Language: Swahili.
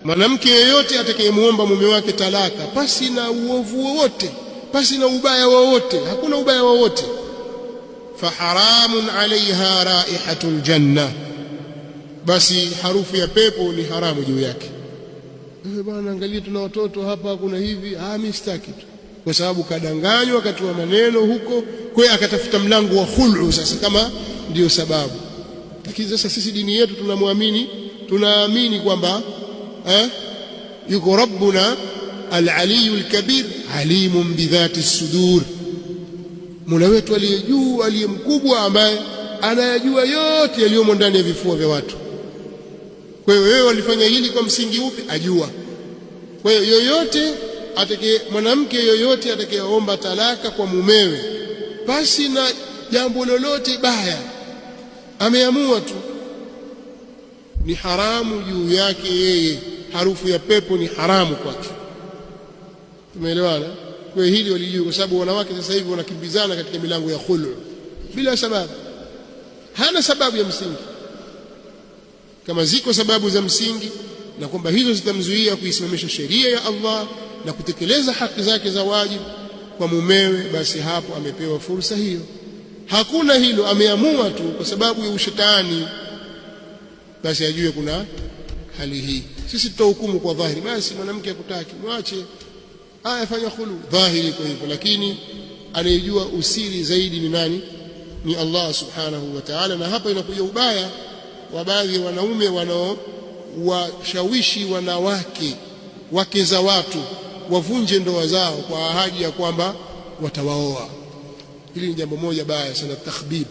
Mwanamke yeyote atakayemuomba mume wake talaka pasi na uovu wowote, pasi na ubaya wowote, hakuna ubaya wowote, faharamun alaiha raihatul janna, basi harufu ya pepo ni haramu juu yake. Bwana, angalia tuna watoto hapa, kuna hivi, mimi sitaki tu, kwa sababu kadanganywa wakati wa maneno huko, kwa akatafuta mlango wa khulu sasa kama ndio sababu. Lakini sasa sisi dini yetu tunaamini kwamba yuko rabbuna al-aliyul kabir alimun bidhati sudur, Mola wetu aliye juu, aliye mkubwa, ambaye anayajua yote yaliyomo ndani ya vifua vya watu. Kwa hiyo wewe walifanya hili kwa msingi upi? Ajua. Kwa hiyo mwanamke yoyote atakayeomba talaka kwa mumewe basi na jambo lolote baya, ameamua tu, ni haramu juu yake yeye, harufu ya pepo ni haramu kwake. Tumeelewana? Kwa hili walijua, kwa sababu wanawake sasa hivi wanakimbizana katika milango ya khulu bila sababu, hana sababu ya msingi. Kama ziko sababu za msingi na kwamba hizo zitamzuia kuisimamisha sheria ya Allah na kutekeleza haki zake za wajibu kwa mumewe, basi hapo amepewa fursa hiyo. Hakuna hilo, ameamua tu kwa sababu ya ushetani, basi ajue kuna hali hii. Sisi tutahukumu kwa dhahiri, basi mwanamke akutaki mwache, fanya khulu dhahiri kwa hivyo, lakini anayejua usiri zaidi ni nani? Ni Allah subhanahu wa ta'ala. Na hapa inakuja ubaya wa baadhi ya wanaume wanaowashawishi wake za watu wavunje ndoa zao kwa ahadi ya kwamba watawaoa. Hili ni jambo moja baya sana, takhbib.